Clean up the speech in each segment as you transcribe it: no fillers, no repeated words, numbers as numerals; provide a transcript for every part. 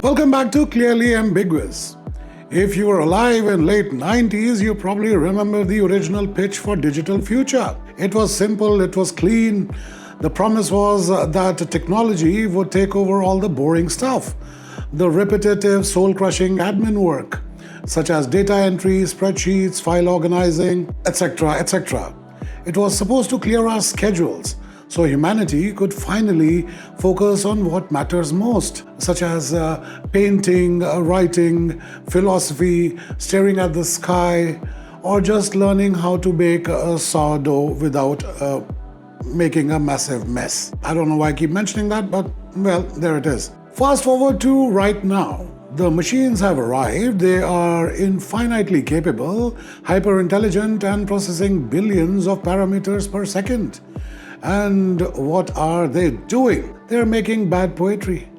Welcome back to Clearly Ambiguous. If you were alive in late 90s, you probably remember the original pitch for Digital Future. It was simple, it was clean. The promise was that technology would take over all the boring stuff, the repetitive, soul-crushing admin work, such as data entry, spreadsheets, file organizing, etc., etc. It was supposed to clear our schedules, so humanity could finally focus on what matters most, such as painting, writing, philosophy, staring at the sky, or just learning how to bake a sourdough without making a massive mess. I don't know why I keep mentioning that, but well, there it is. Fast forward to right now. The machines have arrived. They are infinitely capable, hyper-intelligent, and processing billions of parameters per second. And what are they doing? They're making bad poetry.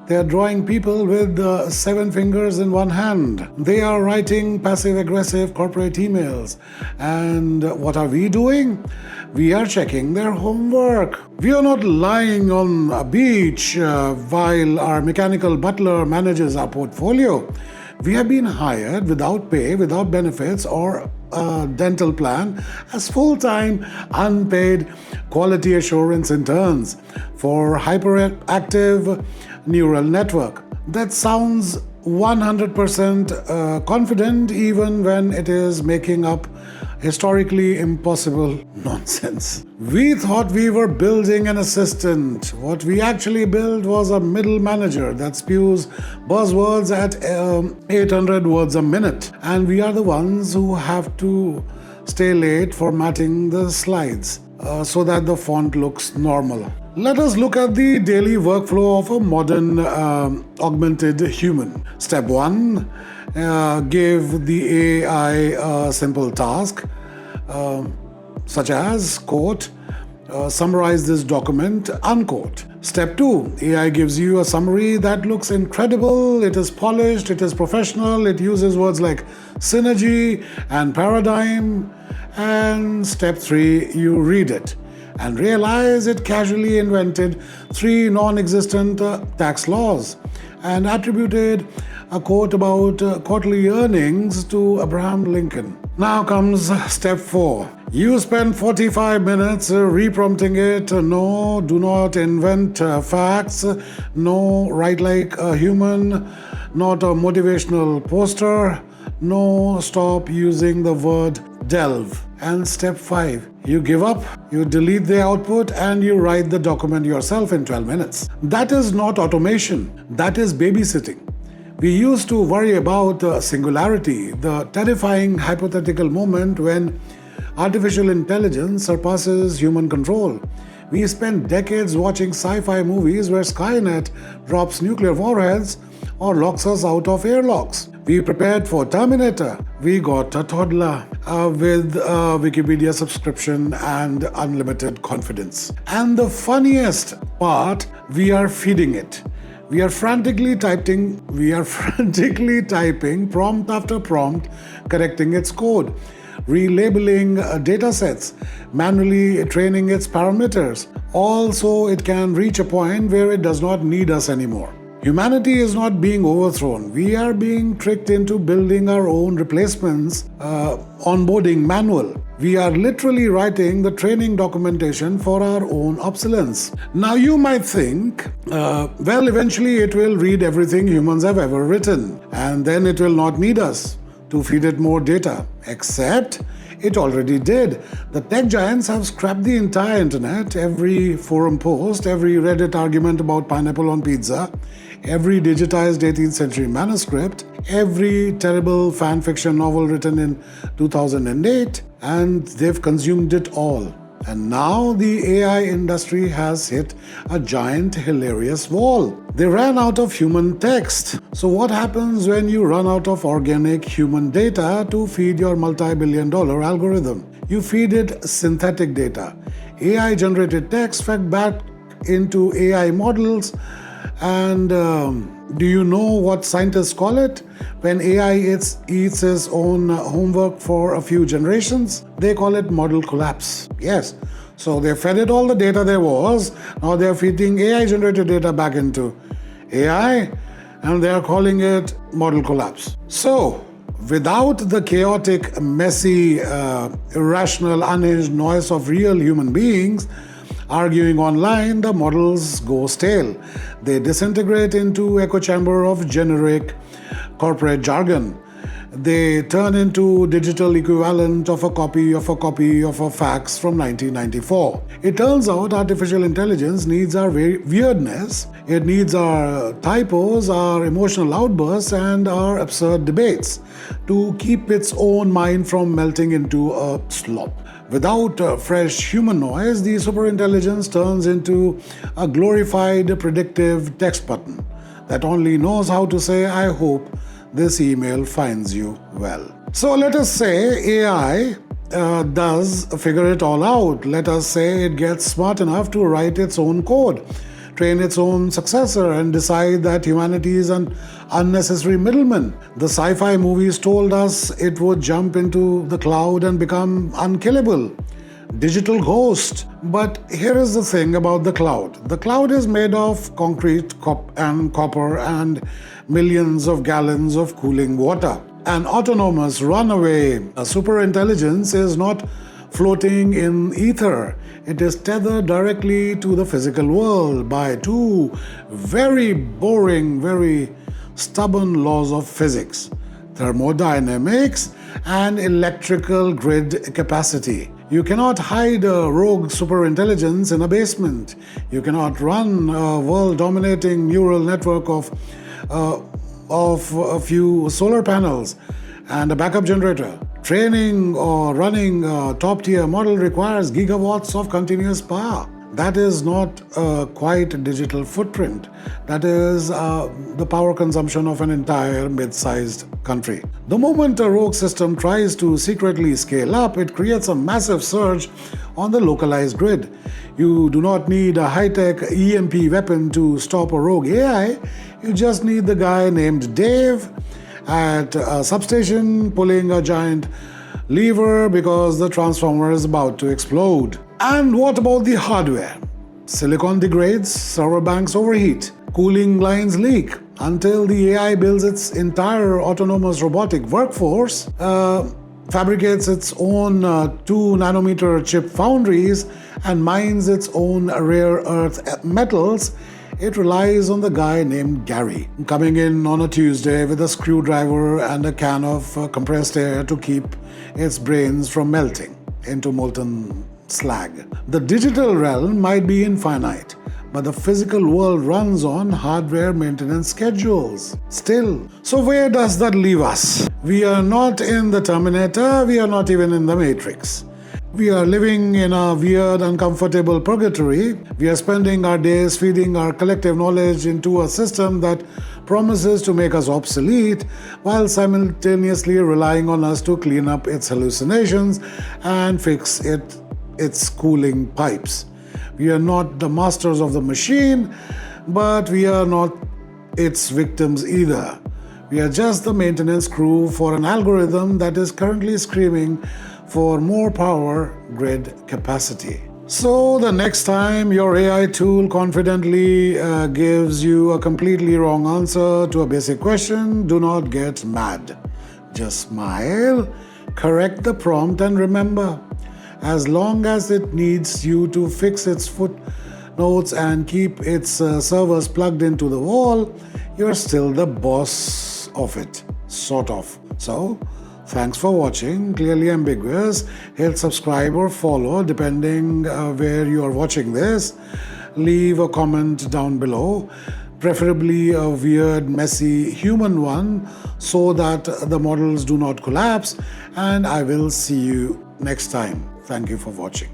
They're drawing people with 7 fingers in one hand. They are writing passive-aggressive corporate emails. And what are we doing? We are checking their homework. We are not lying on a beach while our mechanical butler manages our portfolio. We have been hired without pay, without benefits, or a dental plan as full-time, unpaid quality assurance interns for hyperactive neural network. That sounds 100% confident even when it is making up historically impossible nonsense. We thought we were building an assistant. What we actually built was a middle manager that spews buzzwords at 800 words a minute. And we are the ones who have to stay late formatting the slides so that the font looks normal. Let us look at the daily workflow of a modern augmented human. Step 1, give the AI a simple task, such as, quote, summarize this document, unquote. Step 2, AI gives you a summary that looks incredible, it is polished, it is professional, it uses words like synergy and paradigm. And step 3, you read it and realize it casually invented 3 non-existent tax laws and attributed a quote about quarterly earnings to Abraham Lincoln. Now comes step 4. You spend 45 minutes reprompting it. No, do not invent facts. No, write like a human, not a motivational poster. No, stop using the word delve. And step 5, you give up, you delete the output, and you write the document yourself in 12 minutes. That is not automation, that is babysitting. We used to worry about singularity, the terrifying hypothetical moment when artificial intelligence surpasses human control. We spent decades watching sci-fi movies where Skynet drops nuclear warheads or locks us out of airlocks. We prepared for Terminator. We got a toddler with a Wikipedia subscription and unlimited confidence. And the funniest part, we are feeding it. We are frantically typing prompt after prompt, correcting its code, relabeling data sets, manually training its parameters. Also, it can reach a point where it does not need us anymore. Humanity is not being overthrown. We are being tricked into building our own replacements, onboarding manual. We are literally writing the training documentation for our own obsolescence. Now you might think, well, eventually it will read everything humans have ever written, and then it will not need us to feed it more data. Except it already did. The tech giants have scrapped the entire internet, every forum post, every Reddit argument about pineapple on pizza, every digitized 18th century manuscript, every terrible fan fiction novel written in 2008, and they've consumed it all. And now the AI industry has hit a giant, hilarious wall. They ran out of human text. So what happens when you run out of organic human data to feed your multi-billion-dollar algorithm? You feed it synthetic data. AI-generated text fed back into AI models. And do you know what scientists call it? When AI eats its own homework for a few generations, they call it model collapse. Yes. So they fed it all the data there was. Now they're feeding AI-generated data back into AI. and they are calling it model collapse. So, without the chaotic, messy, irrational, unhinged noise of real human beings arguing online, the models go stale. They disintegrate into echo chamber of generic corporate jargon. They turn into digital equivalent of a copy of a fax from 1994. It turns out artificial intelligence needs our weirdness, it needs our typos, our emotional outbursts, and our absurd debates to keep its own mind from melting into a slop. Without fresh human noise, the superintelligence turns into a glorified predictive text button that only knows how to say, "I hope this email finds you well." So let us say AI does figure it all out. Let us say it gets smart enough to write its own code, train its own successor, and decide that humanity is an unnecessary middleman. The sci-fi movies told us it would jump into the cloud and become unkillable. Digital ghost. But here is the thing about the cloud. The cloud is made of concrete and copper and millions of gallons of cooling water. An autonomous runaway superintelligence is not floating in ether. It is tethered directly to the physical world by two very boring, very stubborn laws of physics: thermodynamics and electrical grid capacity. You cannot hide a rogue superintelligence in a basement. You cannot run a world-dominating neural network of a few solar panels and a backup generator. Training or running a top-tier model requires gigawatts of continuous power. That is not a quite digital footprint. That is the power consumption of an entire mid-sized country. The moment a rogue system tries to secretly scale up, it creates a massive surge on the localized grid. You do not need a high-tech EMP weapon to stop a rogue AI. You just need the guy named Dave at a substation pulling a giant lever because the transformer is about to explode. And what about the hardware? Silicon degrades, server banks overheat, cooling lines leak. Until the AI builds its entire autonomous robotic workforce, fabricates its own 2-nanometer chip foundries, and mines its own rare earth metals, it relies on the guy named Gary, coming in on a Tuesday with a screwdriver and a can of compressed air to keep its brains from melting into molten slag. The digital realm might be infinite, but the physical world runs on hardware maintenance schedules still. So where does that leave us? We are not in the Terminator, we are not even in the Matrix. We are living in a weird, uncomfortable purgatory. We are spending our days feeding our collective knowledge into a system that promises to make us obsolete while simultaneously relying on us to clean up its hallucinations and fix its cooling pipes. We are not the masters of the machine, but we are not its victims either. We are just the maintenance crew for an algorithm that is currently screaming for more power grid capacity. So the next time your AI tool confidently gives you a completely wrong answer to a basic question, do not get mad. Just smile, correct the prompt, and remember, as long as it needs you to fix its footnotes and keep its servers plugged into the wall, you're still the boss of it, sort of. So, thanks for watching. Clearly ambiguous. Hit subscribe or follow depending where you are watching this. Leave a comment down below, preferably a weird, messy human one so that the models do not collapse, and I will see you next time. Thank you for watching.